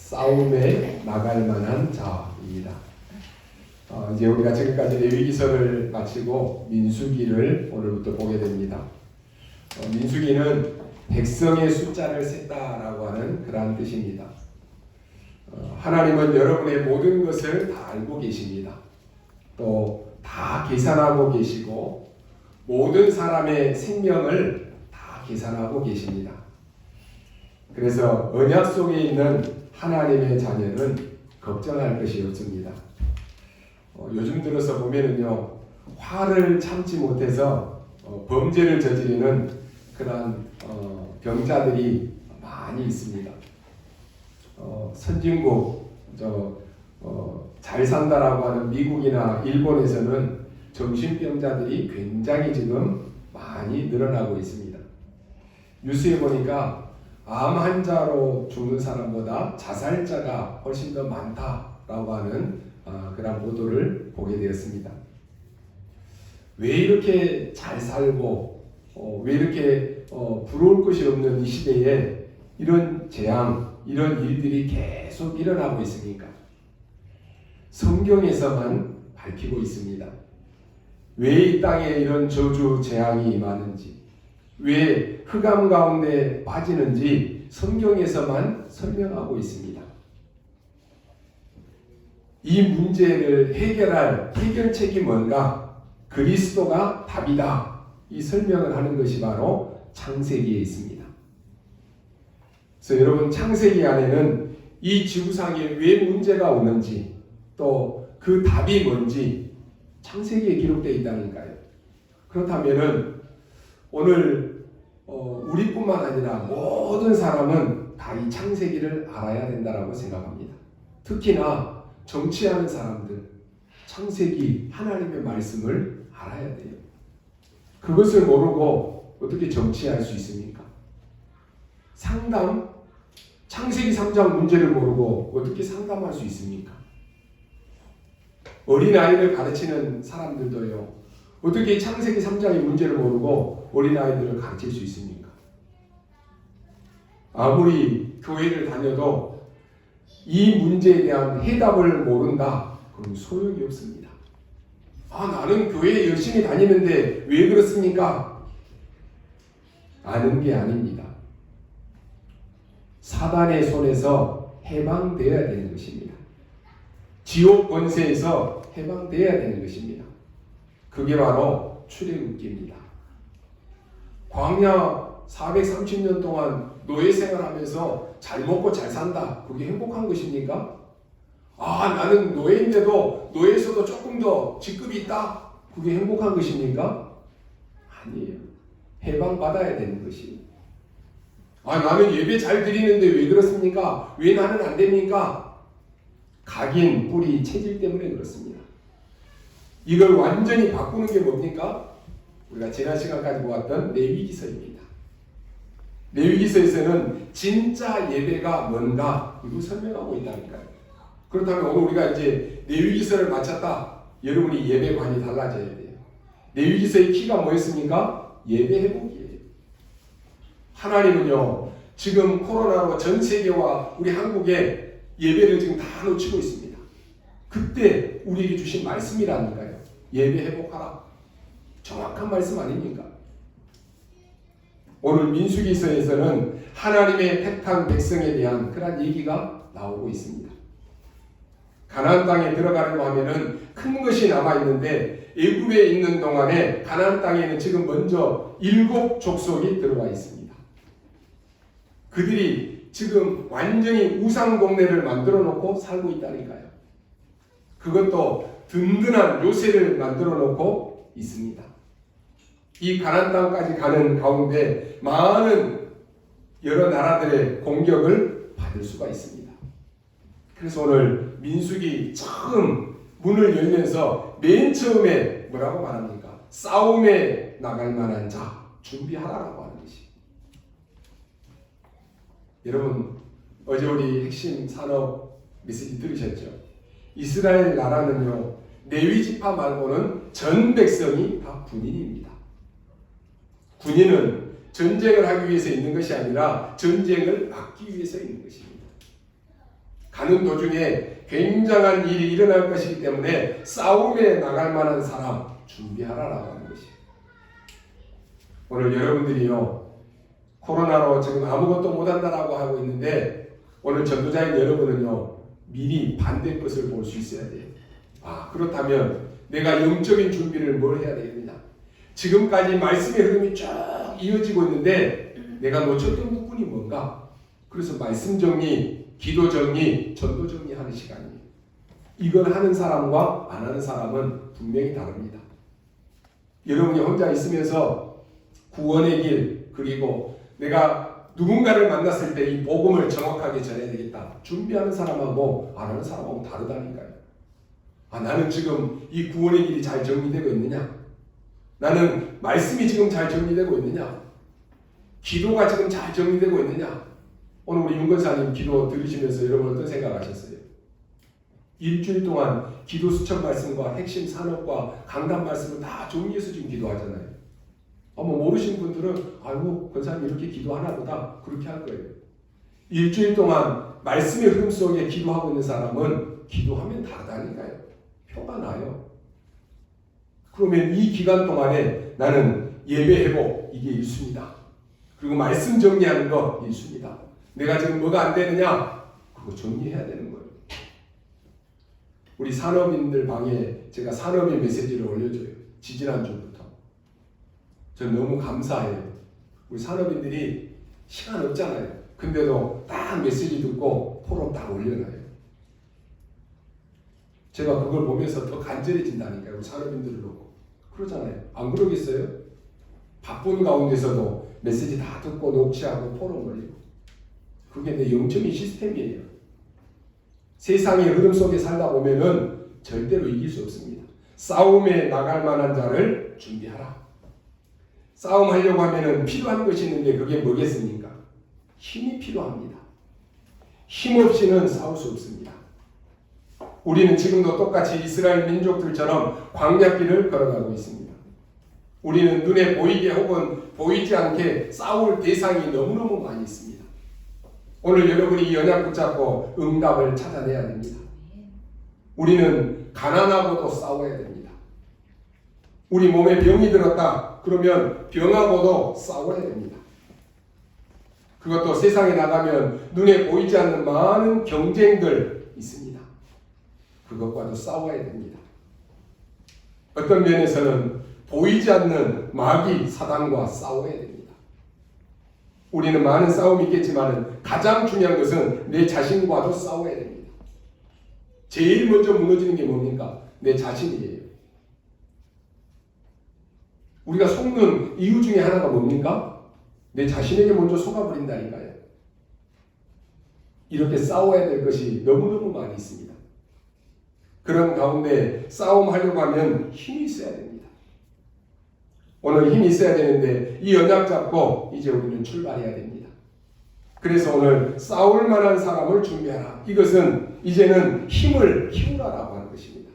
싸움에 나갈 만한 자입니다. 이제 우리가 지금까지 레위기서를 마치고 민수기를 오늘부터 보게 됩니다. 민수기는 백성의 숫자를 셌다라고 하는 그러한 뜻입니다. 하나님은 여러분의 모든 것을 다 알고 계십니다. 또 다 계산하고 계시고 모든 사람의 생명을 다 계산하고 계십니다. 그래서 언약 속에 있는 하나님의 자녀는 걱정할 것이 없습니다. 요즘 들어서 보면은요, 화를 참지 못해서 범죄를 저지르는 그런 병자들이 많이 있습니다. 선진국 잘 산다라고 하는 미국이나 일본에서는 정신병자들이 굉장히 지금 많이 늘어나고 있습니다. 뉴스에 보니까 암 환자로 죽는 사람보다 자살자가 훨씬 더 많다라고 하는 그런 보도를 보게 되었습니다. 왜 이렇게 잘 살고 왜 이렇게 부러울 것이 없는 이 시대에 이런 재앙, 이런 일들이 계속 일어나고 있습니까? 성경에서만 밝히고 있습니다. 왜 이 땅에 이런 저주 재앙이 임하는지, 왜 흑암 가운데 빠지는지 성경에서만 설명하고 있습니다. 이 문제를 해결할 해결책이 뭔가? 그리스도가 답이다. 이 설명을 하는 것이 바로 창세기에 있습니다. 그래서 여러분, 창세기 안에는 이 지구상에 왜 문제가 오는지, 또 그 답이 뭔지 창세기에 기록되어 있다니까요. 그렇다면은 오늘 우리뿐만 아니라 모든 사람은 다 이 창세기를 알아야 된다라고 생각합니다. 특히나 정치하는 사람들, 창세기 하나님의 말씀을 알아야 돼요. 그것을 모르고 어떻게 정치할 수 있습니까? 상담, 창세기 3장 문제를 모르고 어떻게 상담할 수 있습니까? 어린아이를 가르치는 사람들도요, 어떻게 창세기 3장의 문제를 모르고 어린아이들을 가르칠 수 있습니까? 아무리 교회를 다녀도 이 문제에 대한 해답을 모른다, 그럼 소용이 없습니다. 나는 교회에 열심히 다니는데 왜 그렇습니까? 아는 게 아닙니다. 사단의 손에서 해방되어야 되는 것입니다. 지옥 권세에서 해방되어야 되는 것입니다. 그게 바로 출애굽기입니다. 광야 430년 동안 노예 생활하면서 잘 먹고 잘 산다. 그게 행복한 것입니까? 나는 노예인데도 노예에서도 조금 더 직급이 있다. 그게 행복한 것입니까? 아니에요. 해방받아야 되는 것이에요. 나는 예배 잘 드리는데 왜 그렇습니까? 왜 나는 안 됩니까? 각인, 뿌리, 체질 때문에 그렇습니다. 이걸 완전히 바꾸는 게 뭡니까? 우리가 지난 시간까지 보았던 레위기서입니다. 레위기서에서는 진짜 예배가 뭔가 이걸 설명하고 있다니까요. 그렇다면 오늘 우리가 이제 레위기서를 마쳤다. 여러분이 예배관이 달라져야 돼요. 레위기서의 키가 뭐였습니까? 예배 회복이에요. 하나님은요, 지금 코로나로 전 세계와 우리 한국에 예배를 지금 다 놓치고 있습니다. 그때 우리에게 주신 말씀이라니까요. 예배 회복하라. 정확한 말씀 아닙니까? 오늘 민수기서에서는 하나님의 택한 백성에 대한 그런 얘기가 나오고 있습니다. 가나안 땅에 들어가려고 하면은 큰 것이 남아 있는데 애굽에 있는 동안에 가나안 땅에는 지금 먼저 7 족속이 들어와 있습니다. 그들이 지금 완전히 우상 동네를 만들어 놓고 살고 있다니까요. 그것도 든든한 요새를 만들어 놓고 있습니다. 이 가나안 땅까지 가는 가운데 많은 여러 나라들의 공격을 받을 수가 있습니다. 그래서 오늘 민수기 처음 문을 열면서 맨 처음에 뭐라고 말합니까? 싸움에 나갈 만한 자 준비하라라고 하는 것이. 여러분, 어제 우리 핵심 산업 메시지 들으셨죠? 이스라엘 나라는요, 레위 지파 말고는 전 백성이 다 군인입니다. 군인은 전쟁을 하기 위해서 있는 것이 아니라 전쟁을 막기 위해서 있는 것입니다. 가는 도중에 굉장한 일이 일어날 것이기 때문에 싸움에 나갈 만한 사람 준비하라라고 하는 것이에요. 오늘 여러분들이요, 코로나로 지금 아무것도 못한다라고 하고 있는데 오늘 전도자인 여러분은요, 미리 반대 것을 볼 수 있어야 돼요. 그렇다면 내가 영적인 준비를 뭘 해야 되겠느냐? 지금까지 말씀의 흐름이 쭉 이어지고 있는데 내가 놓쳤던 부분이 뭔가? 그래서 말씀 정리, 기도 정리, 전도 정리하는 시간이에요. 이걸 하는 사람과 안 하는 사람은 분명히 다릅니다. 여러분이 혼자 있으면서 구원의 길, 그리고 내가 누군가를 만났을 때 이 복음을 정확하게 전해야 되겠다. 준비하는 사람하고 안 하는 사람하고 다르다니까요. 나는 지금 이 구원의 길이 잘 정리되고 있느냐? 나는 말씀이 지금 잘 정리되고 있느냐? 기도가 지금 잘 정리되고 있느냐? 오늘 우리 윤건사님 기도 들으시면서 여러분 어떤 생각하셨어요? 일주일 동안 기도 수천 말씀과 핵심 산업과 강단 말씀을 다 정리해서 지금 기도하잖아요. 모르신 분들은 아이고 권사님 이렇게 기도하나 보다 그렇게 할 거예요. 일주일 동안 말씀의 흐름 속에 기도하고 있는 사람은 기도하면 다르다니까요. 표가 나요. 그러면 이 기간 동안에 나는 예배 회복 이게 1순위다. 그리고 말씀 정리하는 거 1순위다. 내가 지금 뭐가 안 되느냐? 그거 정리해야 되는 거예요. 우리 산업인들 방에 제가 산업인 메시지를 올려줘요. 지지난주부터. 전 너무 감사해요. 우리 산업인들이 시간 없잖아요. 근데도 딱 메시지 듣고 포럼 딱 올려놔요. 제가 그걸 보면서 더 간절해진다니까요. 우리 산업인들을 놓고. 그러잖아요. 안 그러겠어요? 바쁜 가운데서도 메시지 다 듣고 녹취하고 포럼 올리고. 그게 내 영적인 시스템이에요. 세상의 흐름 속에 살다 보면은 절대로 이길 수 없습니다. 싸움에 나갈 만한 자를 준비하라. 싸움하려고 하면은 필요한 것이 있는데 그게 뭐겠습니까? 힘이 필요합니다. 힘 없이는 싸울 수 없습니다. 우리는 지금도 똑같이 이스라엘 민족들처럼 광야길을 걸어가고 있습니다. 우리는 눈에 보이게 혹은 보이지 않게 싸울 대상이 너무너무 많이 있습니다. 오늘 여러분이 이 언약 붙잡고 응답을 찾아내야 됩니다. 우리는 가난하고도 싸워야 됩니다. 우리 몸에 병이 들었다. 그러면 병하고도 싸워야 됩니다. 그것도 세상에 나가면 눈에 보이지 않는 많은 경쟁들 있습니다. 그것과도 싸워야 됩니다. 어떤 면에서는 보이지 않는 마귀 사단과 싸워야 됩니다. 우리는 많은 싸움이 있겠지만 가장 중요한 것은 내 자신과도 싸워야 됩니다. 제일 먼저 무너지는 게 뭡니까? 내 자신이에요. 우리가 속는 이유 중에 하나가 뭡니까? 내 자신에게 먼저 속아버린다니까요. 이렇게 싸워야 될 것이 너무너무 많이 있습니다. 그런 가운데 싸움하려고 하면 힘이 있어야 됩니다. 오늘 힘이 있어야 되는데 이 언약 잡고 이제 우리는 출발해야 됩니다. 그래서 오늘 싸울 만한 사람을 준비하라. 이것은 이제는 힘을 키우라라고 하는 것입니다.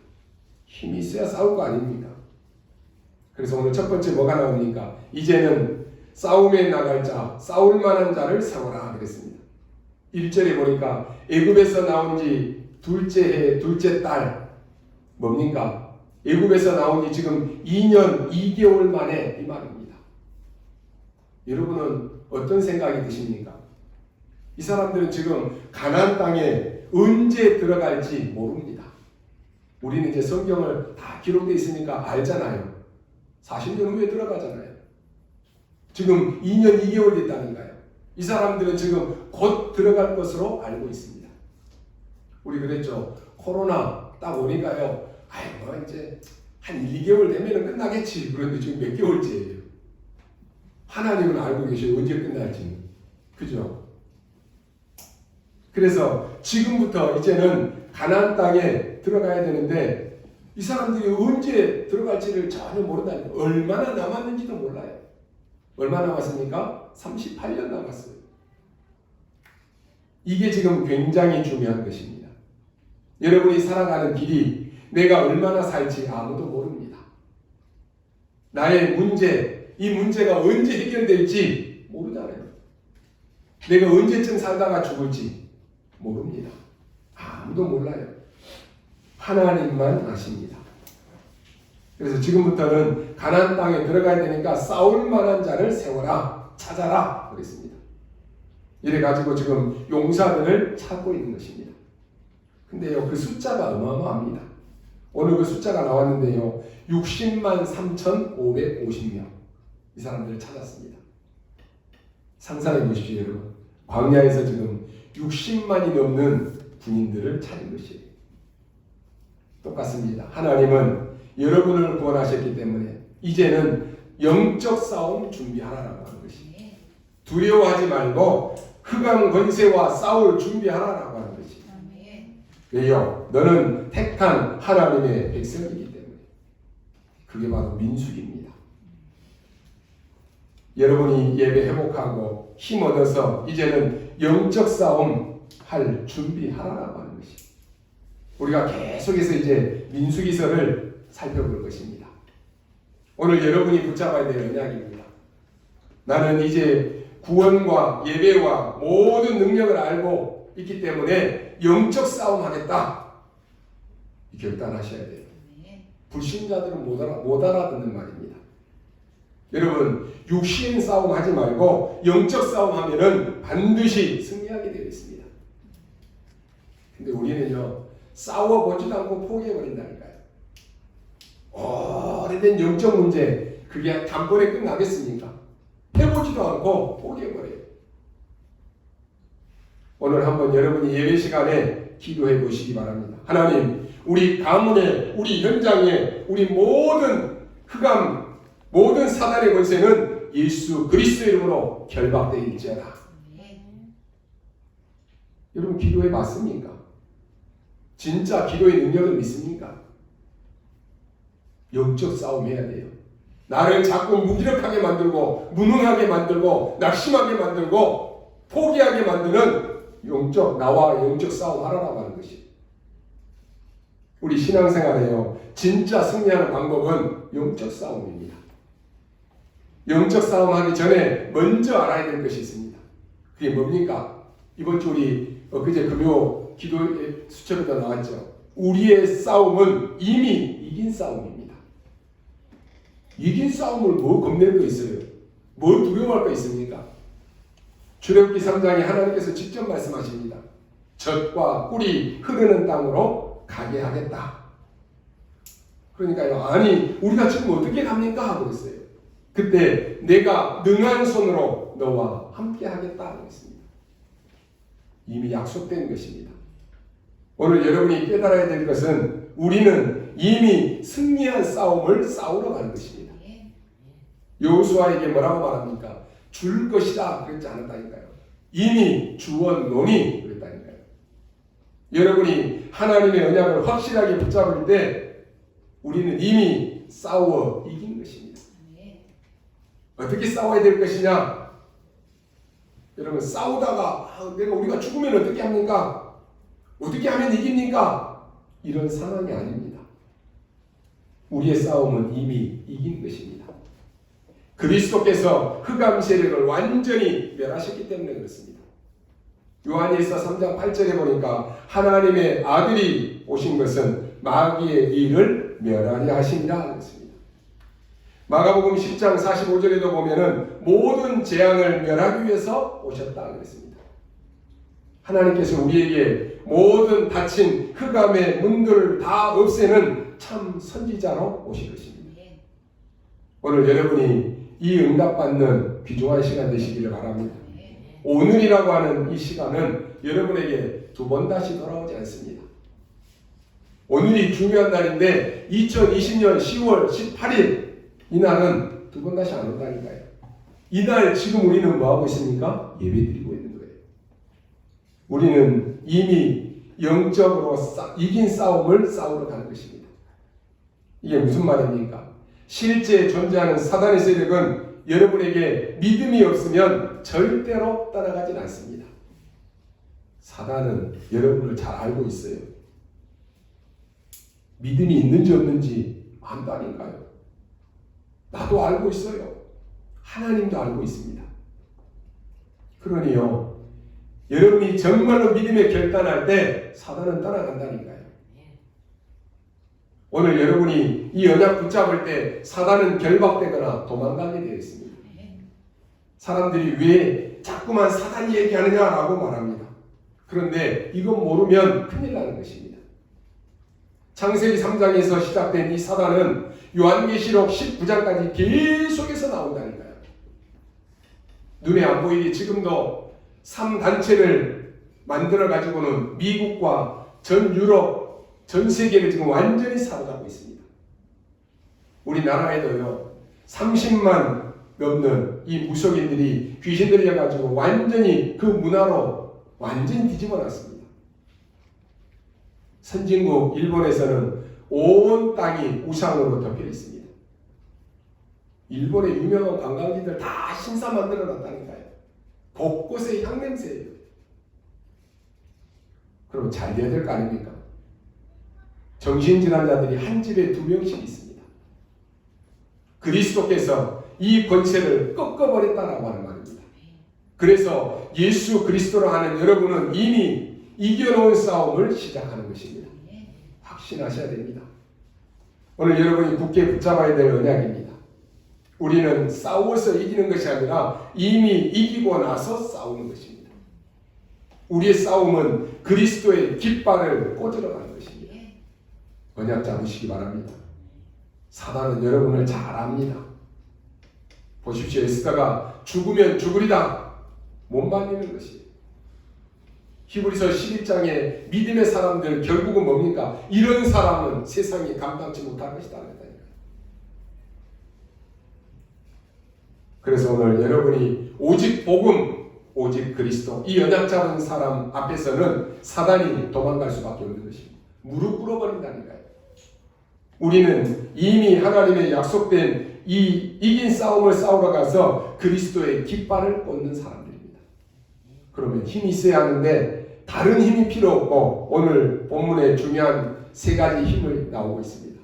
힘이 있어야 싸울 거 아닙니까? 그래서 오늘 첫 번째 뭐가 나옵니까? 이제는 싸움에 나갈 자, 싸울 만한 자를 세워라 그랬습니다. 1절에 보니까 애굽에서 나온 지 둘째 해, 둘째 달 뭡니까? 애굽에서 나온 지 지금 2년 2개월 만에 이 말입니다. 여러분은 어떤 생각이 드십니까? 이 사람들은 지금 가나안 땅에 언제 들어갈지 모릅니다. 우리는 이제 성경을 다 기록되어 있으니까 알잖아요. 40년 후에 들어가잖아요. 지금 2년 2개월 됐다는가요? 이 사람들은 지금 곧 들어갈 것으로 알고 있습니다. 우리 그랬죠. 코로나 딱 오니까요. 아이고 이제 한 1, 2개월 되면 끝나겠지. 그런데 지금 몇 개월째예요. 하나님은 알고 계셔요. 언제 끝날지는. 그죠? 그래서 지금부터 이제는 가나안 땅에 들어가야 되는데 이 사람들이 언제 들어갈지를 전혀 모른다니까. 얼마나 남았는지도 몰라요. 얼마 남았습니까? 38년 남았어요. 이게 지금 굉장히 중요한 것입니다. 여러분이 살아가는 길이 내가 얼마나 살지 아무도 모릅니다. 나의 문제, 이 문제가 언제 해결될지 모르잖아요. 내가 언제쯤 살다가 죽을지 모릅니다. 아무도 몰라요. 하나님만 아십니다. 그래서 지금부터는 가나안 땅에 들어가야 되니까 싸울 만한 자를 세워라, 찾아라 그랬습니다. 이래 가지고 지금 용사들을 찾고 있는 것입니다. 근데요, 그 숫자가 어마어마합니다. 오늘 그 숫자가 나왔는데요, 60만 3,550명 이 사람들을 찾았습니다. 상상해 보십시오, 여러분. 광야에서 지금 60만이 넘는 군인들을 찾은 것이에요. 똑같습니다. 하나님은 여러분을 구원하셨기 때문에 이제는 영적 싸움 준비하라라고 하는 것입니다. 두려워하지 말고 흑암 권세와 싸울 준비하라라고 하는 것입니다. 왜요? 너는 택한 하나님의 백성이기 때문에. 그게 바로 민수기입니다. 여러분이 예배 회복하고 힘 얻어서 이제는 영적 싸움 할 준비하라라고 하는 것입니다. 우리가 계속해서 이제 민수기서를 살펴볼 것입니다. 오늘 여러분이 붙잡아야 될 언약입니다. 나는 이제 구원과 예배와 모든 능력을 알고 있기 때문에 영적 싸움 하겠다. 결단하셔야 돼요. 불신자들은 못 알아듣는 말입니다. 여러분, 육신 싸움 하지 말고 영적 싸움 하면은 반드시 승리하게 되어 있습니다. 근데 우리는요, 싸워보지도 않고 포기해버린다니까요. 오래된 영적 문제, 그게 단번에 끝나겠습니까? 해보지도 않고 포기해버려요. 오늘 한번 여러분이 예배 시간에 기도해 보시기 바랍니다. 하나님, 우리 가문에, 우리 현장에, 우리 모든 흑암, 모든 사단의 권세는 예수 그리스도의 이름으로 결박되어있지어다. 여러분, 기도해 봤습니까? 진짜 기도의 능력을 믿습니까? 영적 싸움 해야 돼요. 나를 자꾸 무기력하게 만들고 무능하게 만들고 낙심하게 만들고 포기하게 만드는 나와 영적 싸움 하라라고 하는 것이. 우리 신앙생활에요, 진짜 승리하는 방법은 영적 싸움입니다. 영적 싸움 하기 전에 먼저 알아야 될 것이 있습니다. 그게 뭡니까? 이번 주 우리 엊그제 금요 기도의 수첩에도 나왔죠. 우리의 싸움은 이미 이긴 싸움입니다. 이긴 싸움을 뭐 겁낼 거 있어요? 뭐 두려워할 거 있습니까? 출애굽기 3장에 하나님께서 직접 말씀하십니다. 젖과 꿀이 흐르는 땅으로 가게 하겠다. 그러니까요, 아니 우리가 지금 어떻게 갑니까? 하고 있어요. 그때 내가 능한 손으로 너와 함께 하겠다 그랬습니다. 이미 약속된 것입니다. 오늘 여러분이 깨달아야 될 것은 우리는 이미 승리한 싸움을 싸우러 가는 것입니다. 여호수아에게 뭐라고 말합니까? 줄 것이다 그랬지 않았다니까요. 이미 주었노니 그랬다니까요. 여러분이 하나님의 언약을 확실하게 붙잡을 때 우리는 이미 싸워 이긴 것입니다. 어떻게 싸워야 될 것이냐? 여러분, 싸우다가 우리가 죽으면 어떻게 합니까? 어떻게 하면 이깁니까? 이런 상황이 아닙니다. 우리의 싸움은 이미 이긴 것입니다. 그리스도께서 흑암 세력을 완전히 멸하셨기 때문에 그렇습니다. 요한일서 3장 8절에 보니까 하나님의 아들이 오신 것은 마귀의 일을 멸하려 하심이라 그랬습니다. 마가복음 10장 45절에도 보면은 모든 재앙을 멸하기 위해서 오셨다 그랬습니다. 하나님께서 우리에게 모든 닫힌 흑암의 문들을 다 없애는 참 선지자로 오실 것입니다. 오늘 여러분이 이 응답받는 귀중한 시간 되시기를 바랍니다. 오늘이라고 하는 이 시간은 여러분에게 두 번 다시 돌아오지 않습니다. 오늘이 중요한 날인데 2020년 10월 18일 이 날은 두 번 다시 안 온다니까요. 이날 지금 우리는 뭐하고 있습니까? 예배드리고 있는 거예요. 우리는 이미 영적으로 이긴 싸움을 싸우러 가는 것입니다. 이게 무슨 말입니까? 실제 존재하는 사단의 세력은 여러분에게 믿음이 없으면 절대로 따라가진 않습니다. 사단은 여러분을 잘 알고 있어요. 믿음이 있는지 없는지 안다니까요. 나도 알고 있어요. 하나님도 알고 있습니다. 그러니요, 여러분이 정말로 믿음에 결단할 때 사단은 떠나간다니까요. 오늘 여러분이 이 언약 붙잡을 때 사단은 결박되거나 도망가게 되어 있습니다. 사람들이 왜 자꾸만 사단 얘기하느냐라고 말합니다. 그런데 이건 모르면 큰일 나는 것입니다. 창세기 3장에서 시작된 이 사단은 요한계시록 19장까지 계속해서 나온다니까요. 눈에 안 보이게 지금도 3단체를 만들어 가지고는 미국과 전 유럽, 전 세계를 지금 완전히 사로잡고 있습니다. 우리나라에도요 30만 넘는 이 무속인들이 귀신 들려가지고 완전히 그 문화로 완전히 뒤집어 놨습니다. 선진국 일본에서는 온 땅이 우상으로 덮여 있습니다. 일본의 유명한 관광지들 다 신사 만들어 놨다니까요. 곳곳에 향냄새예요. 그럼 잘 돼야 될 거 아닙니까? 정신질환자들이 한 집에 2명씩 있습니다. 그리스도께서 이 권세를 꺾어버렸다라고 하는 말입니다. 그래서 예수 그리스도로 하는 여러분은 이미 이겨놓은 싸움을 시작하는 것입니다. 확신하셔야 됩니다. 오늘 여러분이 굳게 붙잡아야 될 언약입니다. 우리는 싸워서 이기는 것이 아니라 이미 이기고 나서 싸우는 것입니다. 우리의 싸움은 그리스도의 깃발을 꽂으러 가는 것입니다. 언약 잡으시기 바랍니다. 사단은 여러분을 잘 압니다. 보십시오. 에스더가 죽으면 죽으리다 못 말리는 것이에요. 히브리서 11장에 믿음의 사람들 결국은 뭡니까? 이런 사람은 세상이 감당치 못할 것이다. 그래서 오늘 여러분이 오직 복음, 오직 그리스도 이 언약 잡은 사람 앞에서는 사단이 도망갈 수밖에 없는 것입니다. 무릎 꿇어버린다니까요. 우리는 이미 하나님의 약속된 이 이긴 싸움을 싸우러 가서 그리스도의 깃발을 꽂는 사람들입니다. 그러면 힘이 있어야 하는데 다른 힘이 필요 없고 오늘 본문에 중요한 3가지 힘을 나오고 있습니다.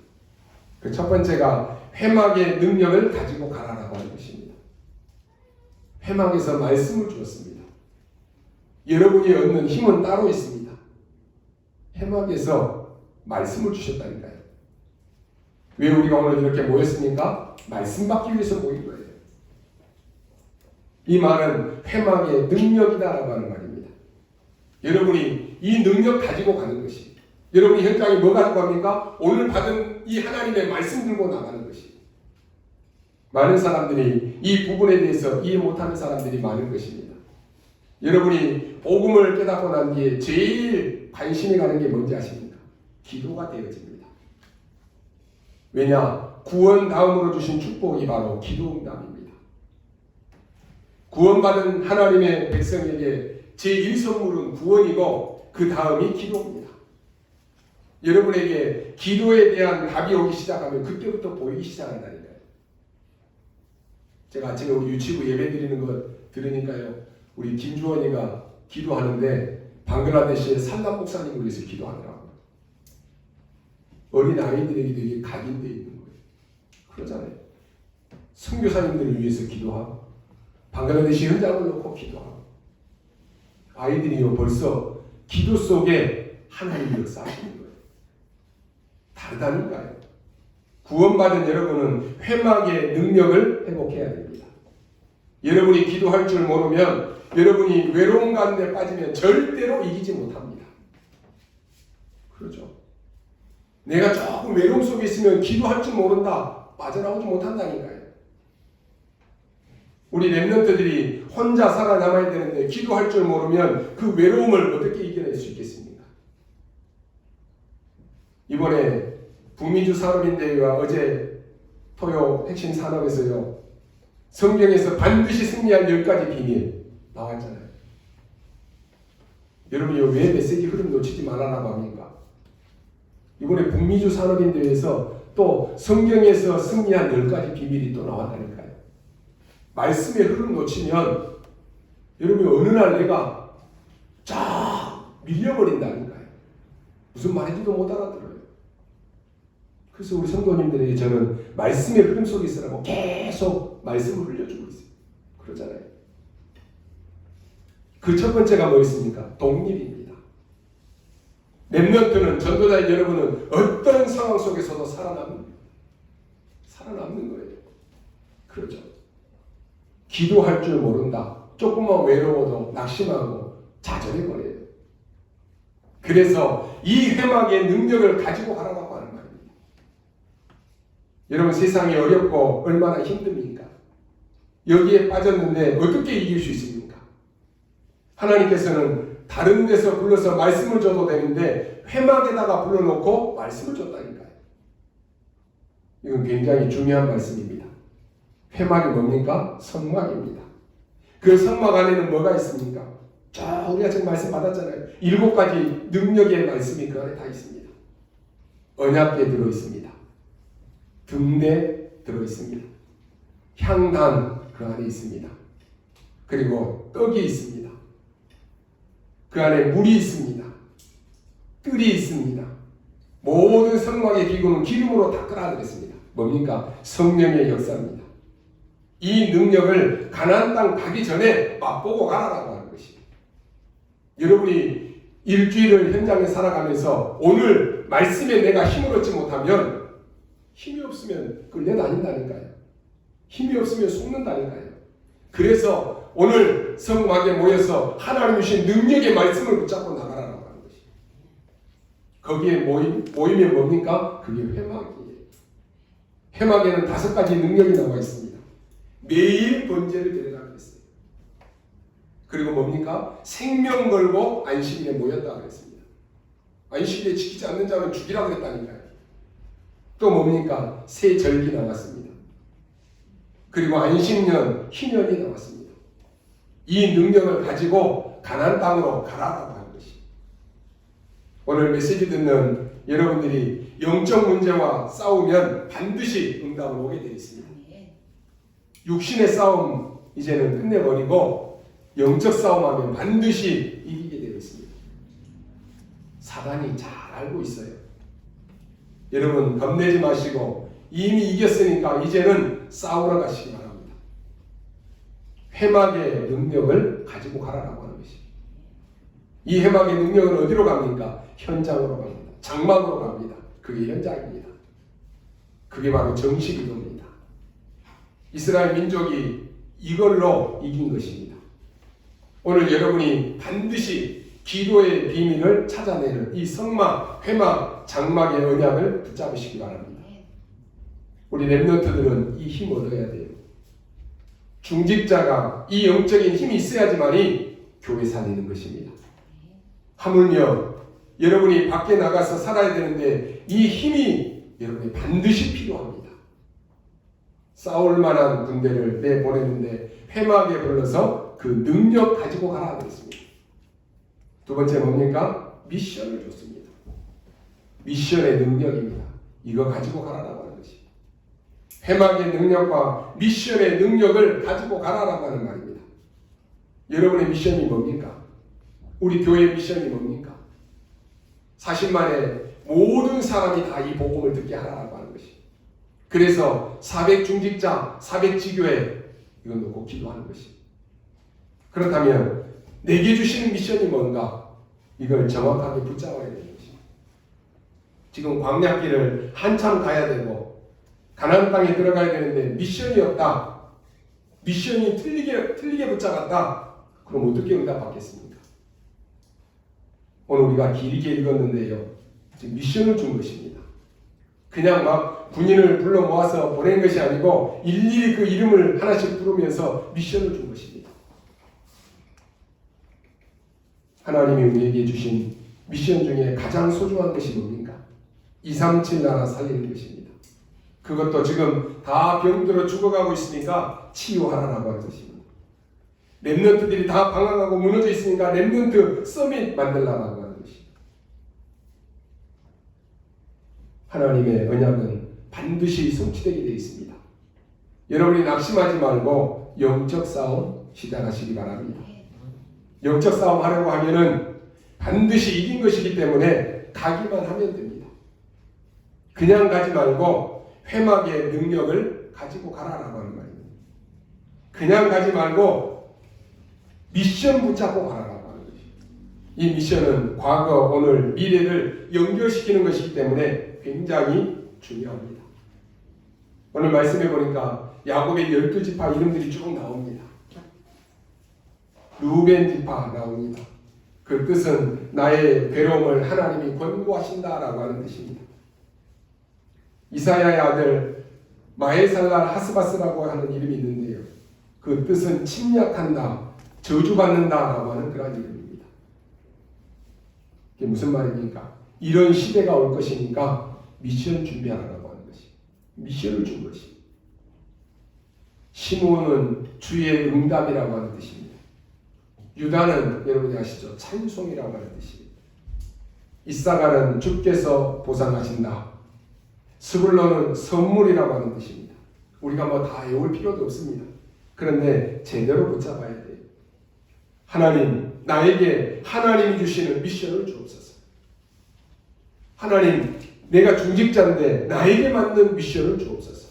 그 첫 번째가 회막의 능력을 가지고 가라라고 하는 것입니다. 회막에서 말씀을 주었습니다. 여러분이 얻는 힘은 따로 있습니다. 회막에서 말씀을 주셨다니까요. 왜 우리가 오늘 이렇게 모였습니까? 말씀 받기 위해서 모인 거예요. 이 말은 회막의 능력이다라고 하는 말입니다. 여러분이 이 능력 가지고 가는 것이 여러분이 현장에 뭐 가지고 갑니까? 오늘 받은 이 하나님의 말씀 들고 나가는 것이 많은 사람들이 이 부분에 대해서 이해 못하는 사람들이 많은 것입니다. 여러분이 복음을 깨닫고 난 뒤에 제일 관심이 가는 게 뭔지 아십니까? 기도가 되어집니다. 왜냐? 구원 다음으로 주신 축복이 바로 기도 응답입니다. 구원받은 하나님의 백성에게 제1선물은 구원이고 그 다음이 기도입니다. 여러분에게 기도에 대한 답이 오기 시작하면 그때부터 보이기 시작한다니까요. 제가 아침에 우리 유치부 예배 드리는 거 들으니까요. 우리 김주원이가 기도하는데 방글라데시의 살람 목사님을 위해서 기도하더라고요. 어린 아이들에게도 이게 각인되어 있는 거예요. 그러잖아요. 선교사님들을 위해서 기도하고 방글라데시 현장을 놓고 기도하고 아이들이요 벌써 기도 속에 하나님 역사하시는 거예요. 다르다니까요. 구원받은 여러분은 회막의 능력을 회복해야 됩니다. 여러분이 기도할 줄 모르면 여러분이 외로움 가운데 빠지면 절대로 이기지 못합니다. 그렇죠? 내가 조금 외로움 속에 있으면 기도할 줄 모른다. 빠져나오지 못한다니까요. 우리 렘넌트들이 혼자 살아남아야 되는데 기도할 줄 모르면 그 외로움을 어떻게 이겨낼 수 있겠습니까? 이번에 북미주 산업인대회와 어제 토요 핵심 산업에서요. 성경에서 반드시 승리할 10가지 비밀 나왔잖아요. 여러분이 왜 메시지 흐름 놓치지 말아라고 합니까? 이번에 북미주 산업인대회에서 또 성경에서 승리한 10가지 비밀이 또 나왔다니까요. 말씀의 흐름 놓치면 여러분이 어느 날 내가 쫙 밀려버린다니까요. 무슨 말인지도 못 알아들어요. 그래서 우리 성도님들에게 저는 말씀의 흐름 속에 있으라고 계속 말씀을 흘려주고 있어요. 그러잖아요. 그 첫 번째가 뭐였습니까? 독립입니다. 렘넌트는, 전도자인 여러분은 어떤 상황 속에서도 살아남는 거예요. 그렇죠. 기도할 줄 모른다. 조금만 외로워도 낙심하고 좌절해버려요. 그래서 이 회막의 능력을 가지고 가라고 하는 말입니다. 여러분, 세상이 어렵고 얼마나 힘듭니까? 여기에 빠졌는데 어떻게 이길 수 있습니까? 하나님께서는 다른 데서 불러서 말씀을 줘도 되는데 회막에다가 불러놓고 말씀을 줬다니까요. 이건 굉장히 중요한 말씀입니다. 회막이 뭡니까? 성막입니다. 그 성막 안에는 뭐가 있습니까? 자, 우리가 지금 말씀 받았잖아요. 7가지 능력의 말씀이 그 안에 다 있습니다. 언약궤 들어있습니다. 등대 들어있습니다. 향단 그 안에 있습니다. 그리고 떡이 있습니다. 그 안에 물이 있습니다. 뜰이 있습니다. 모든 성막의 기구는 기름으로 다 끌어들였습니다. 뭡니까? 성령의 역사입니다. 이 능력을 가나안 땅 가기 전에 맛보고 가라라고 하는 것입니다. 여러분이 일주일을 현장에 살아가면서 오늘 말씀에 내가 힘을 얻지 못하면 힘이 없으면 끌려다닌다니까요. 힘이 없으면 속는다니까요. 그래서 오늘 성막에 모여서 하나님 주신 능력의 말씀을 붙잡고 나가라라고 하는 것입니다. 거기에 모이면 뭡니까? 그게 회막이에요. 회막에는 5가지 능력이 나와 있습니다. 매일 번제를 드리라고 했어요. 그리고 뭡니까? 생명 걸고 안식일에 모였다 그랬습니다. 안식일에 지키지 않는 자는 죽이라고 했다니까요. 또 뭡니까? 새 절기 나왔습니다. 그리고 안식년, 희년이 나왔습니다. 이 능력을 가지고 가나안 땅으로 가라라고 하는 것입니다. 오늘 메시지 듣는 여러분들이 영적 문제와 싸우면 반드시 응답을 오게 되어 있습니다. 육신의 싸움 이제는 끝내버리고 영적 싸움하면 반드시 이기게 되어 있습니다. 사단이 잘 알고 있어요. 여러분 겁내지 마시고 이미 이겼으니까 이제는 싸우러 가시기 바랍니다. 회막의 능력을 가지고 가라라고 하는 것입니다. 이 회막의 능력은 어디로 갑니까? 현장으로 갑니다. 장막으로 갑니다. 그게 현장입니다. 그게 바로 정식이동입니다. 이스라엘 민족이 이걸로 이긴 것입니다. 오늘 여러분이 반드시 기도의 비밀을 찾아내는 이 성막, 회막, 장막의 언약을 붙잡으시기 바랍니다. 우리 렘넌트들은 이 힘을 얻어야 돼요. 중직자가 이 영적인 힘이 있어야지만이 교회 살리는 것입니다. 하물며 여러분이 밖에 나가서 살아야 되는데 이 힘이 여러분이 반드시 필요합니다. 싸울 만한 군대를 내보내는데 회막에 불러서 그 능력 가지고 가라 그랬습니다. 두 번째 뭡니까? 미션을 줬습니다. 미션의 능력입니다. 이거 가지고 가라라고 하는 것이. 회막의 능력과 미션의 능력을 가지고 가라라고 하는 말입니다. 여러분의 미션이 뭡니까? 우리 교회의 미션이 뭡니까? 40만의 모든 사람이 다 이 복음을 듣게 하라라고 하는 것이. 그래서 400중직자, 400지교회 이건 놓고 기도하는 것이. 그렇다면 내게 주시는 미션이 뭔가? 이걸 정확하게 붙잡아야 되는 것입니다. 지금 광야길을 한참 가야 되고 가나안 땅에 들어가야 되는데 미션이 없다. 미션이 틀리게 붙잡았다. 그럼 어떻게 응답받겠습니까? 오늘 우리가 길게 읽었는데요. 지금 미션을 준 것입니다. 그냥 막 군인을 불러 모아서 보낸 것이 아니고 일일이 그 이름을 하나씩 부르면서 미션을 준 것입니다. 하나님이 우리에게 주신 미션 중에 가장 소중한 것이 뭡니까? 237 나라 살리는 것입니다. 그것도 지금 다 병들어 죽어가고 있으니까 치유하라라고 하는 것입니다. 렘넌트들이 다 방황하고 무너져 있으니까 렘넌트 서밋 만들라라고 하는 것입니다. 하나님의 언약은 반드시 성취되게 되어 있습니다. 여러분이 낙심하지 말고 영적 싸움 시작하시기 바랍니다. 영적 싸움 하려고 하면은 반드시 이긴 것이기 때문에 가기만 하면 됩니다. 그냥 가지 말고 회막의 능력을 가지고 가라라고 하는 말입니다. 그냥 가지 말고 미션 붙잡고 가라라고 하는 것이. 이 미션은 과거, 오늘, 미래를 연결시키는 것이기 때문에 굉장히 중요합니다. 오늘 말씀해 보니까 야곱의 12지파 이름들이 쭉 나옵니다. 루벤 지파 나옵니다. 그 뜻은 나의 괴로움을 하나님이 권고하신다라고 하는 뜻입니다. 이사야의 아들 마에살랄 하스바스라고 하는 이름이 있는데요. 그 뜻은 침략한다, 저주받는다라고 하는 그런 이름입니다. 이게 무슨 말입니까? 이런 시대가 올 것이니까 미션 준비하라고 하는 것이. 미션을 준 것이. 시므온은 주의 응답이라고 하는 뜻입니다. 유다는 여러분이 아시죠? 찬송이라고 하는 뜻입니다. 이사가는 주께서 보상하신다. 스불론은 선물이라고 하는 뜻입니다. 우리가 뭐 다 외울 필요도 없습니다. 그런데 제대로 붙잡아야 돼요. 하나님, 나에게 하나님이 주시는 미션을 주옵소서. 하나님, 내가 중직자인데 나에게 맞는 미션을 주옵소서.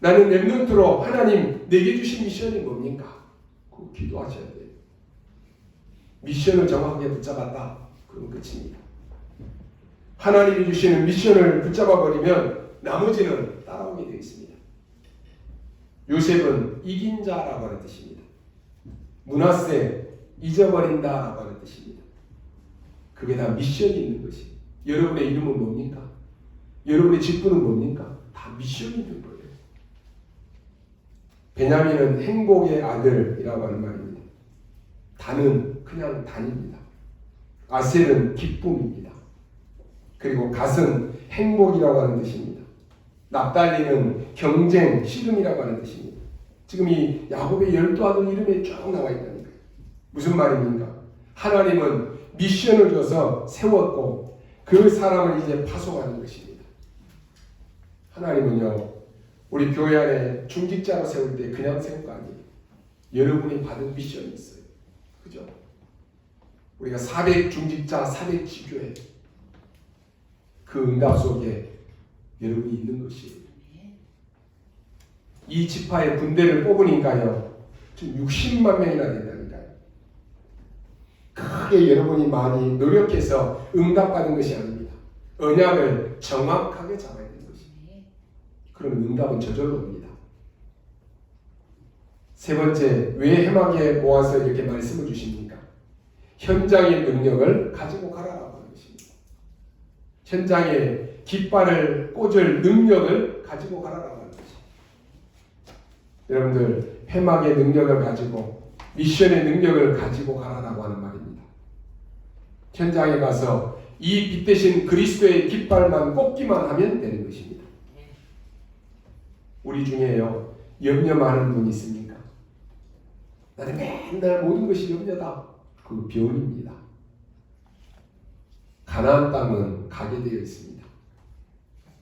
나는 랩런트로 하나님 내게 주신 미션이 뭡니까? 그거 기도하셔야 돼요. 미션을 정확하게 붙잡았다. 그럼 끝입니다. 하나님이 주시는 미션을 붙잡아 버리면 나머지는 따라오게 되어 있습니다. 요셉은 이긴 자라고 하는 뜻입니다. 므낫세 잊어버린다라고 하는 뜻입니다. 그게 다 미션이 있는 것이. 여러분의 이름은 뭡니까? 여러분의 직분은 뭡니까? 다 미션이 있는 거예요. 베냐민은 행복의 아들이라고 하는 말입니다. 단은 그냥 단입니다. 아셀은 기쁨입니다. 그리고 갓은 행복이라고 하는 뜻입니다. 납달리는 경쟁, 씨름이라고 하는 뜻입니다. 지금 이 야곱의 12아들 이름에 쭉 나와 있다니까요. 무슨 말입니까? 하나님은 미션을 줘서 세웠고 그 사람을 이제 파송하는 것입니다. 하나님은요, 우리 교회 안에 중직자로 세울 때 그냥 세운 거 아니에요. 여러분이 받은 미션이 있어요. 그죠? 우리가 400 중직자, 400 지교회 그 응답 속에 여러분이 있는 것이에요. 이 지파의 군대를 뽑으니까요, 지금 60만 명이나 된다니까요. 크게 여러분이 많이 노력해서 응답받은 것이 아닙니다. 언약을 정확하게 잡아야 되는 것입니다. 그러면 응답은 저절로 옵니다. 세 번째, 왜 해마게 모아서 이렇게 말씀을 주십니까? 현장의 능력을 가지고 가라라고 하는 것입니다. 현장에 깃발을 꽂을 능력을 가지고 가라라고 하는 것입니다. 여러분들, 회막의 능력을 가지고 미션의 능력을 가지고 가라라고 하는 말입니다. 현장에 가서 이 빛 대신 그리스도의 깃발만 꽂기만 하면 되는 것입니다. 우리 중에요, 염려 많은 분이 있습니까? 나는 맨날 모든 것이 염려다. 그 병입니다. 가나안 땅은 가게 되어 있습니다.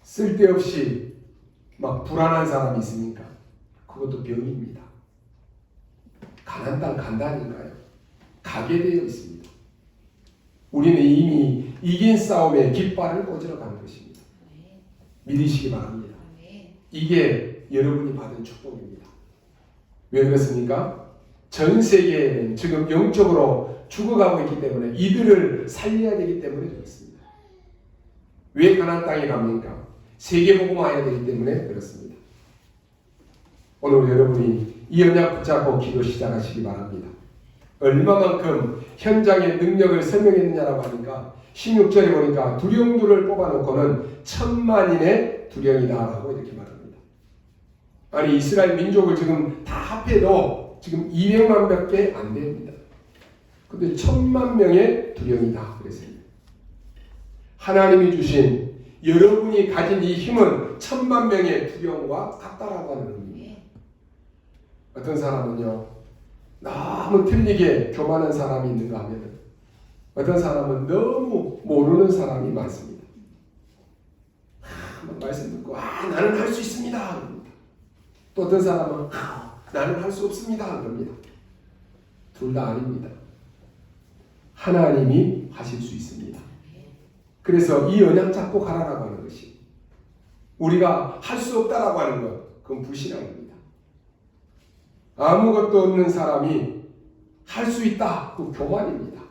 쓸데없이 막 불안한 사람이 있습니까? 그것도 병입니다. 가나안 땅 간다니까요. 가게 되어 있습니다. 우리는 이미 이긴 싸움에 깃발을 꽂으러 가는 것입니다. 믿으시기 바랍니다. 이게 여러분이 받은 축복입니다. 왜 그렇습니까? 전 세계에는 지금 영적으로 죽어가고 있기 때문에 이들을 살려야 되기 때문에 그렇습니다. 왜 가나안 땅에 갑니까? 세계복음화해야 되기 때문에 그렇습니다. 오늘 여러분이 이 언약 붙잡고 기도 시작하시기 바랍니다. 얼마만큼 현장의 능력을 설명했느냐라고 하니까 16절에 보니까 두령들을 뽑아놓고는 1000만인의 두령이다라고 이렇게 말합니다. 아니 이스라엘 민족을 지금 다 합해도 지금 200만 밖에 안 됩니다. 근데 1000만 명의 두령이다 그랬습니다. 하나님이 주신 여러분이 가진 이 힘은 1000만 명의 두령과 같다라고 하는 의미입니다. 어떤 사람은요, 너무 틀리게 교만한 사람이 있는가 하면 어떤 사람은 너무 모르는 사람이 많습니다. 말씀 듣고 나는 할 수 있습니다. 또 어떤 사람은 나는 할 수 없습니다. 그럽니다. 둘 다 아닙니다. 하나님이 하실 수 있습니다. 그래서 이 언약 잡고 가라라고 하는 것이, 우리가 할 수 없다라고 하는 것, 그건 불신앙입니다. 아무것도 없는 사람이 할 수 있다. 그 교만입니다.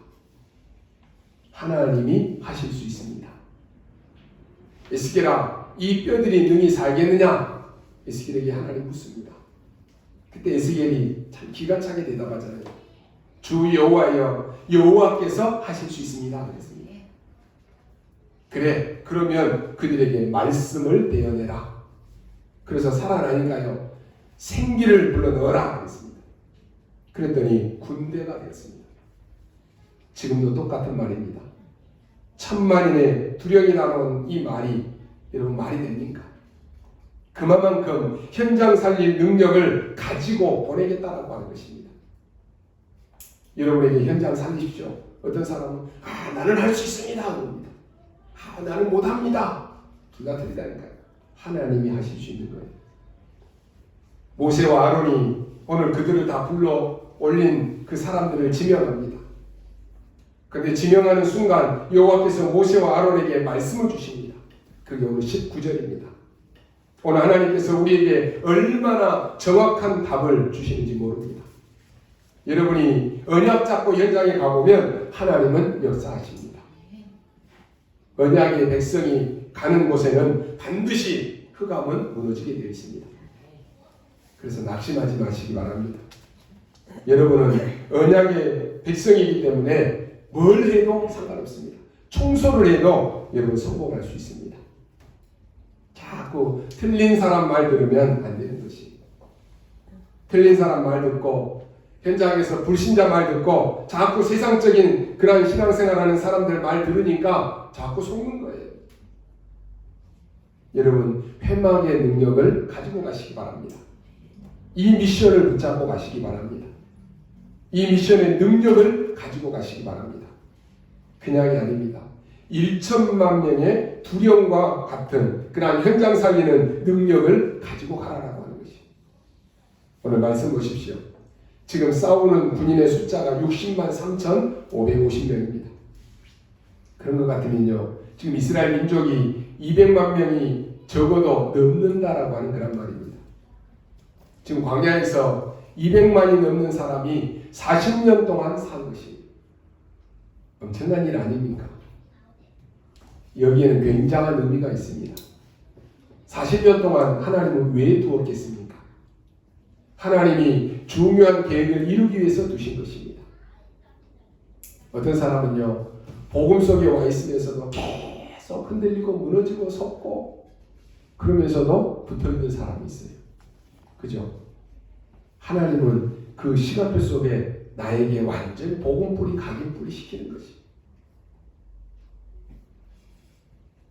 하나님이 하실 수 있습니다. 에스겔아, 이 뼈들이 능히 살겠느냐? 에스겔에게 하나님 묻습니다. 그때 에스겔이 참 기가 차게 대답하잖아요. 주 여호와여, 여호와께서 하실 수 있습니다. 그랬습니다. 그래, 그러면 그들에게 말씀을 베어내라. 그래서 살아나니까요, 생기를 불러넣어라 그랬습니다. 그랬더니 군대가 되었습니다. 지금도 똑같은 말입니다. 천만인의 두령이 나온 이 말이 여러분 말이 됩니까? 그만큼 현장 살릴 능력을 가지고 보내겠다라고 하는 것입니다. 여러분에게 현장 살리십시오. 어떤 사람은 나는 할 수 있습니다 그럽니다. 나는 못합니다. 기가 들리다니까요. 하나님이 하실 수 있는 거예요. 모세와 아론이 오늘 그들을 다 불러 올린 그 사람들을 지명합니다. 그런데 지명하는 순간 여호와께서 모세와 아론에게 말씀을 주십니다. 그게 오늘 19절입니다. 오늘 하나님께서 우리에게 얼마나 정확한 답을 주시는지 모릅니다. 여러분이 언약 잡고 현장에 가보면 하나님은 역사하십니다. 언약의 백성이 가는 곳에는 반드시 흑암은 무너지게 되어 있습니다. 그래서 낙심하지 마시기 바랍니다. 여러분은 언약의 백성이기 때문에 뭘 해도 상관없습니다. 청소를 해도 여러분 성공할 수 있습니다. 자꾸 틀린 사람 말 들으면 안 되는 것이. 틀린 사람 말 듣고 현장에서 불신자 말 듣고 자꾸 세상적인 그런 신앙생활하는 사람들 말 들으니까 자꾸 속는 거예요. 여러분 회막의 능력을 가지고 가시기 바랍니다. 이 미션을 붙잡고 가시기 바랍니다. 이 미션의 능력을 가지고 가시기 바랍니다. 그냥이 아닙니다. 1천만 명의 두령과 같은 그런 현장 살리는 능력을 가지고 가라라고 하는 것이. 오늘 말씀 보십시오. 지금 싸우는 군인의 숫자가 60만 3,550명입니다. 그런 것 같으면요, 지금 이스라엘 민족이 200만 명이 적어도 넘는다라고 하는 그런 말입니다. 지금 광야에서 200만이 넘는 사람이 40년 동안 산 것이 엄청난 일 아닙니까? 여기에는 굉장한 의미가 있습니다. 40년 동안 하나님은 왜 두었겠습니까? 하나님이 중요한 계획을 이루기 위해서 두신 것입니다. 어떤 사람은요, 복음 속에 와 있으면서도 계속 흔들리고 무너지고 섰고 그러면서도 붙어있는 사람이 있어요. 그죠? 하나님은 그 시간표 속에 나에게 완전히 복음뿌리 각인뿌리 시키는 것이.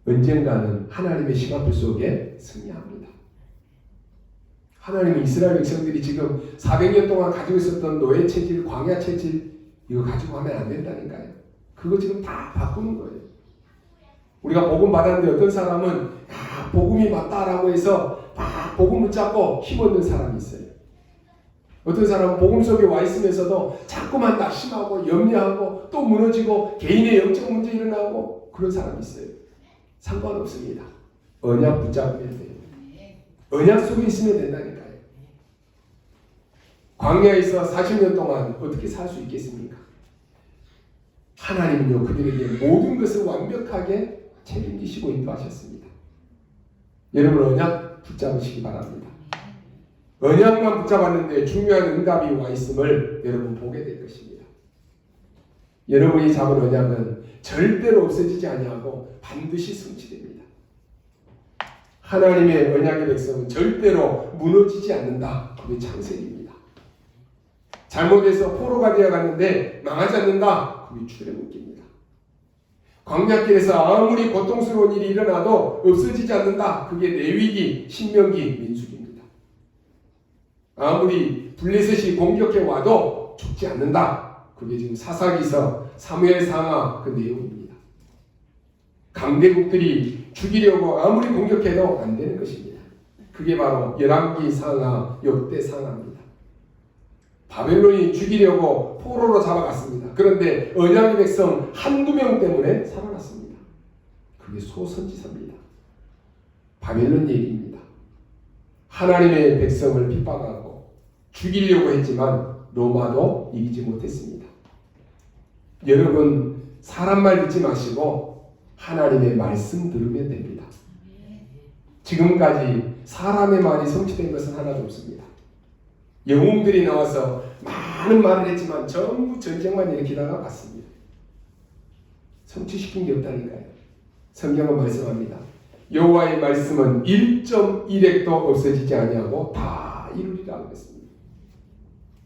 언젠가는 하나님의 시간표 속에 승리합니다. 하나님은 이스라엘 백성들이 지금 400년 동안 가지고 있었던 노예 체질, 광야 체질 이거 가지고 하면 안 된다니까요. 그거 지금 다 바꾸는 거예요. 우리가 복음 받았는데 어떤 사람은 복음이 맞다라고 해서 막 복음 붙잡고 힘없는 사람이 있어요. 어떤 사람은 복음 속에 와 있으면서도 자꾸만 낙심하고 염려하고 또 무너지고 개인의 영적 문제 일어나고 그런 사람이 있어요. 상관없습니다. 언약 붙잡으면 돼요. 언약 속에 있으면 된다니까요. 광야에서 40년 동안 어떻게 살 수 있겠습니까? 하나님은요, 그들에게 모든 것을 완벽하게 책임지시고 인도하셨습니다. 여러분 언약 붙잡으시기 바랍니다. 언약만 붙잡았는데 중요한 응답이 와 있음을 여러분 보게 될 것입니다. 여러분이 잡은 언약은 절대로 없어지지 아니하고 반드시 성취됩니다. 하나님의 언약의 백성은 절대로 무너지지 않는다. 그게 창세기입니다. 잘못해서 포로가 되어갔는데 망하지 않는다. 그게 출애굽기입니다. 광야길에서 아무리 고통스러운 일이 일어나도 없어지지 않는다. 그게 레위기, 신명기, 민수기입니다. 아무리 블레셋이 공격해 와도 죽지 않는다. 그게 지금 사사기서, 사무엘상하 그 내용입니다. 강대국들이 죽이려고 아무리 공격해도 안 되는 것입니다. 그게 바로 열왕기상하, 역대상하입니다. 바벨론이 죽이려고 포로로 잡아갔습니다. 그런데 언약의 백성 한두 명 때문에 살아났습니다. 그게 소선지사입니다. 바벨론 얘기입니다. 하나님의 백성을 핍박하고 죽이려고 했지만 로마도 이기지 못했습니다. 여러분, 사람 말 듣지 마시고 하나님의 말씀 들으면 됩니다. 지금까지 사람의 말이 성취된 것은 하나도 없습니다. 영웅들이 나와서 많은 말을 했지만 전부 전쟁만 일으키다가 갔습니다. 성취시킨 게 없다니까요. 성경은 말씀합니다. 여호와의 말씀은 1.1핵도 없어지지 아니하고 다 이루리라 그랬습니다.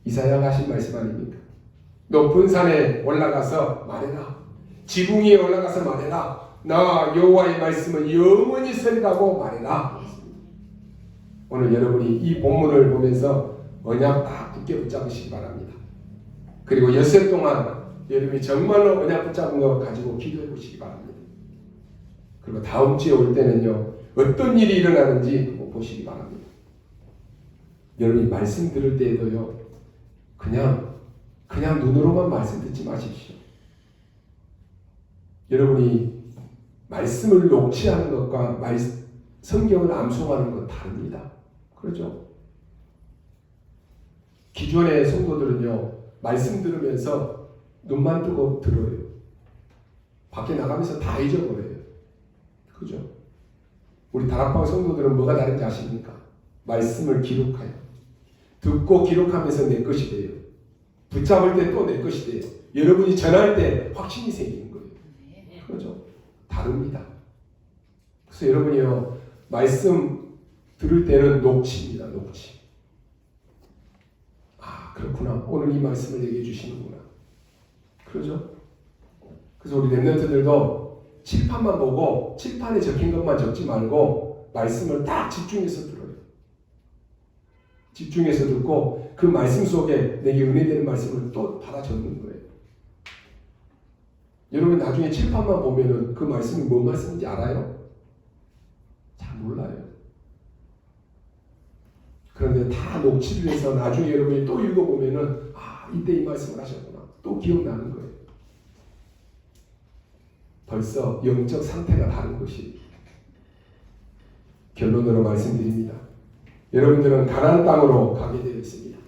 이사야가 하신 말씀 아닙니까? 높은 산에 올라가서 말해라. 지붕 위에 올라가서 말해라. 나 여호와의 말씀은 영원히 서리라고 말해라. 오늘 여러분이 이 본문을 보면서 언약 딱 굳게 붙잡으시기 바랍니다. 그리고 엿새 동안 여러분이 정말로 언약 붙잡은 거 가지고 기도해 보시기 바랍니다. 그리고 다음 주에 올 때는요, 어떤 일이 일어나는지 보시기 바랍니다. 여러분이 말씀 들을 때에도요, 그냥 눈으로만 말씀 듣지 마십시오. 여러분이 말씀을 녹취하는 것과 성경을 암송하는 건 다릅니다. 그렇죠? 기존의 성도들은요, 말씀 들으면서 눈만 뜨고 들어요. 밖에 나가면서 다 잊어버려요. 그죠? 우리 다락방 성도들은 뭐가 다른지 아십니까? 말씀을 기록해요. 듣고 기록하면서 내 것이 돼요. 붙잡을 때 또 내 것이 돼요. 여러분이 전할 때 확신이 생기는 거예요. 그렇죠? 다릅니다. 그래서 여러분이요, 말씀 들을 때는 녹취입니다. 녹취. 아, 그렇구나. 오늘 이 말씀을 얘기해 주시는구나. 그렇죠? 그래서 우리 랩런트들도 칠판만 보고 칠판에 적힌 것만 적지 말고 말씀을 딱 집중해서 들어요. 집중해서 듣고 그 말씀 속에 내게 은혜되는 말씀을 또 받아 적는 거예요. 여러분 나중에 칠판만 보면은 그 말씀이 뭔 말씀인지 알아요? 잘 몰라요. 그런데 다 녹취를 해서 나중에 여러분이 또 읽어보면은 아, 이때 이 말씀을 하셨구나. 또 기억나는 거예요. 벌써 영적 상태가 다른 것이. 결론으로 말씀드립니다. 여러분들은 가나안 땅으로 가게 되어 있습니다.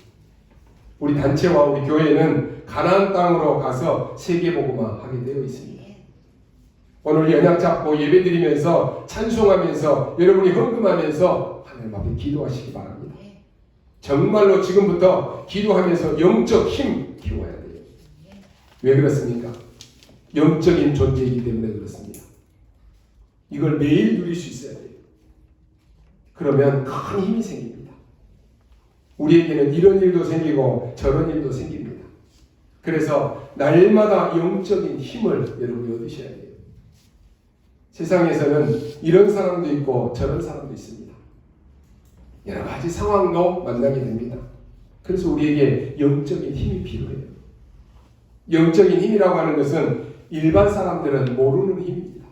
우리 단체와 우리 교회는 가나안 땅으로 가서 세계복음화 하게 되어 있습니다. 오늘 연약 잡고 예배드리면서 찬송하면서 여러분이 헌금하면서 하나님 앞에 기도하시기 바랍니다. 정말로 지금부터 기도하면서 영적 힘 키워야 돼요. 왜 그렇습니까? 영적인 존재이기 때문에 그렇습니다. 이걸 매일 누릴 수 있어야 돼요. 그러면 큰 힘이 생깁니다. 우리에게는 이런 일도 생기고 저런 일도 생깁니다. 그래서 날마다 영적인 힘을 여러분이 얻으셔야 돼요. 세상에서는 이런 사람도 있고 저런 사람도 있습니다. 여러 가지 상황도 만나게 됩니다. 그래서 우리에게 영적인 힘이 필요해요. 영적인 힘이라고 하는 것은 일반 사람들은 모르는 힘입니다.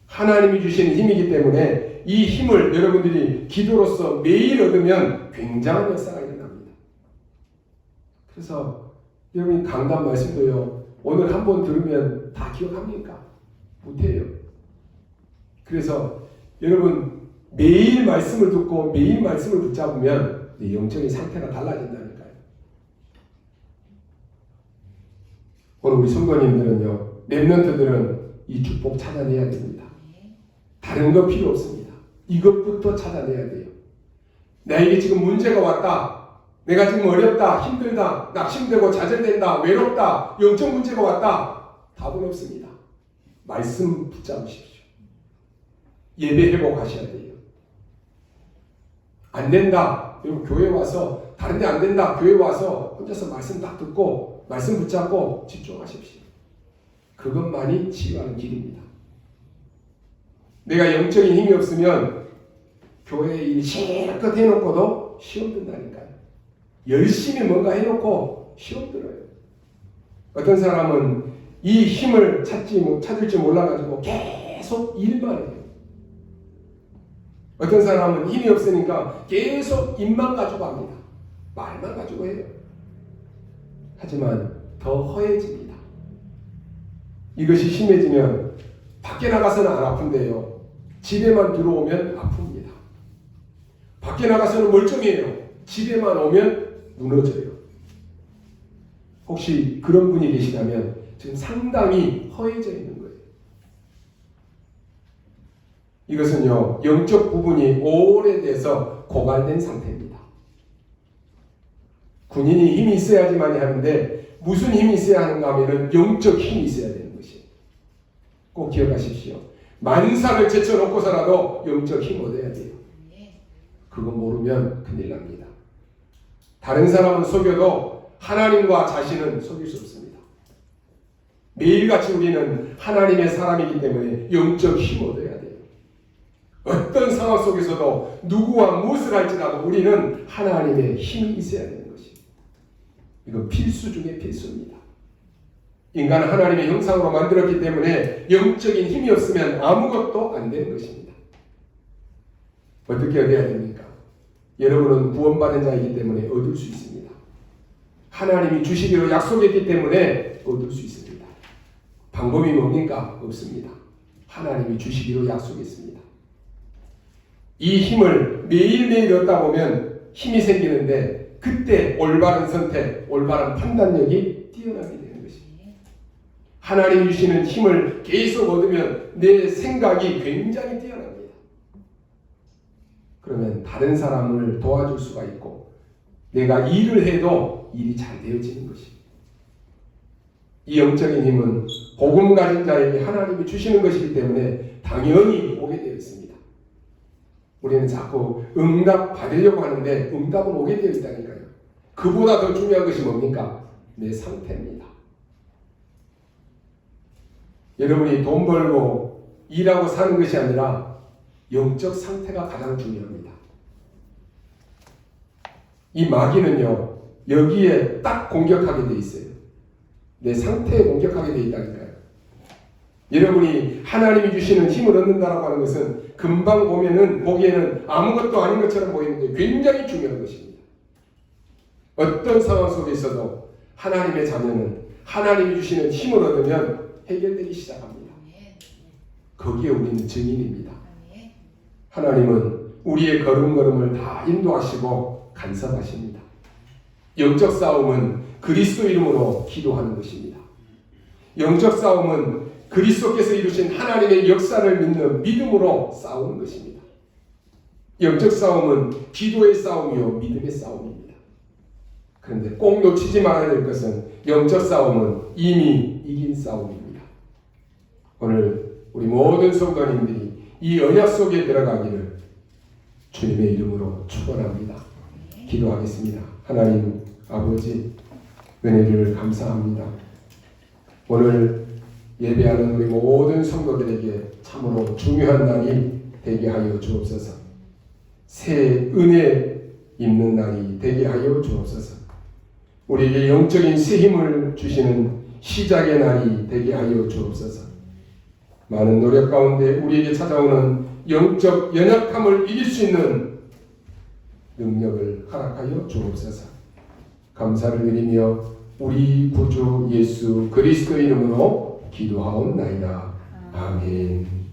하나님이 주시는 힘이기 때문에 이 힘을 여러분들이 기도로서 매일 얻으면 굉장한 역사가 일어납니다. 그래서 여러분이 강단 말씀도요, 오늘 한번 들으면 다 기억합니까? 못해요. 그래서 여러분 매일 말씀을 듣고 매일 말씀을 붙잡으면 내 영적인 상태가 달라진다니까요. 오늘 우리 성도님들은요, 랩런트들은 이 축복 찾아내야 됩니다. 다른 거 필요 없습니다. 이것부터 찾아내야 돼요. 나에게 지금 문제가 왔다. 내가 지금 어렵다, 힘들다, 낙심되고 좌절된다, 외롭다, 영적 문제가 왔다. 답은 없습니다. 말씀 붙잡으십시오. 예배 회복하셔야 돼요. 안 된다. 여러분 교회 와서 다른 데 안 된다. 교회 와서 혼자서 말씀 딱 듣고 말씀 붙잡고 집중하십시오. 그것만이 치유하는 길입니다. 내가 영적인 힘이 없으면 교회에 일 실컷 해놓고도 시험 든다니까요. 열심히 뭔가 해놓고 시험 들어요. 어떤 사람은 이 힘을 찾을지 몰라가지고 계속 일만 해요. 어떤 사람은 힘이 없으니까 계속 입만 가지고 합니다. 말만 가지고 해요. 하지만 더 허해집니다. 이것이 심해지면 밖에 나가서는 안 아픈데요, 집에만 들어오면 아픕니다. 밖에 나가서는 멀쩡해요. 집에만 오면 무너져요. 혹시 그런 분이 계시다면 지금 상당히 허해져 있는 거예요. 이것은요, 영적 부분이 오래돼서 고갈된 상태입니다. 군인이 힘이 있어야지만 하는데 무슨 힘이 있어야 하는가 하면은 영적 힘이 있어야 되는 것이에요. 꼭 기억하십시오. 만사를 제쳐놓고서라도 영적 힘 얻어야 돼요. 그거 모르면 큰일 납니다. 다른 사람은 속여도 하나님과 자신은 속일 수 없습니다. 매일같이 우리는 하나님의 사람이기 때문에 영적 힘 얻어야 돼요. 어떤 상황 속에서도 누구와 무엇을 할지라도 우리는 하나님의 힘이 있어야 되는 것입니다. 이건 필수 중에 필수입니다. 인간은 하나님의 형상으로 만들었기 때문에 영적인 힘이 없으면 아무것도 안 되는 것입니다. 어떻게 얻어야 됩니까? 여러분은 구원받은 자이기 때문에 얻을 수 있습니다. 하나님이 주시기로 약속했기 때문에 얻을 수 있습니다. 방법이 뭡니까? 없습니다. 하나님이 주시기로 약속했습니다. 이 힘을 매일매일 얻다 보면 힘이 생기는데 그때 올바른 선택, 올바른 판단력이 뛰어나게 되는 것입니다. 하나님이 주시는 힘을 계속 얻으면 내 생각이 굉장히 뛰어납니다. 그러면 다른 사람을 도와줄 수가 있고 내가 일을 해도 일이 잘 되어지는 것입니다. 이 영적인 힘은 복음 가진 자에게 하나님이 주시는 것이기 때문에 당연히 오게 되어 있습니다. 우리는 자꾸 응답 받으려고 하는데 응답은 오게 되어 있다니까요. 그보다 더 중요한 것이 뭡니까? 내 상태입니다. 여러분이 돈 벌고 일하고 사는 것이 아니라 영적 상태가 가장 중요합니다. 이 마귀는요, 여기에 딱 공격하게 돼 있어요. 내 상태에 공격하게 돼 있다니까요. 여러분이 하나님이 주시는 힘을 얻는다라고 하는 것은 금방 보기에는 아무것도 아닌 것처럼 보이는데 굉장히 중요한 것입니다. 어떤 상황 속에 있어도 하나님의 자녀는 하나님이 주시는 힘을 얻으면 해결되기 시작합니다. 거기에 우리는 증인입니다. 하나님은 우리의 걸음걸음을 다 인도하시고 간섭하십니다. 영적 싸움은 그리스도 이름으로 기도하는 것입니다. 영적 싸움은 그리스도께서 이루신 하나님의 역사를 믿는 믿음으로 싸우는 것입니다. 영적 싸움은 기도의 싸움이요 믿음의 싸움입니다. 그런데 꼭 놓치지 말아야 될 것은 영적 싸움은 이미 이긴 싸움입니다. 오늘 우리 모든 성도님들이 이 언약 속에 들어가기를 주님의 이름으로 축원합니다. 기도하겠습니다. 하나님 아버지, 은혜를 감사합니다. 오늘 예배하는 우리 모든 성도들에게 참으로 중요한 날이 되게 하여 주옵소서. 새 은혜 입는 날이 되게 하여 주옵소서. 우리에게 영적인 새 힘을 주시는 시작의 날이 되게 하여 주옵소서. 많은 노력 가운데 우리에게 찾아오는 영적 연약함을 이길 수 있는 능력을 허락하여 주옵소서. 감사를 드리며 우리 구주 예수 그리스도 이름으로 기도하옵나이다. 아멘.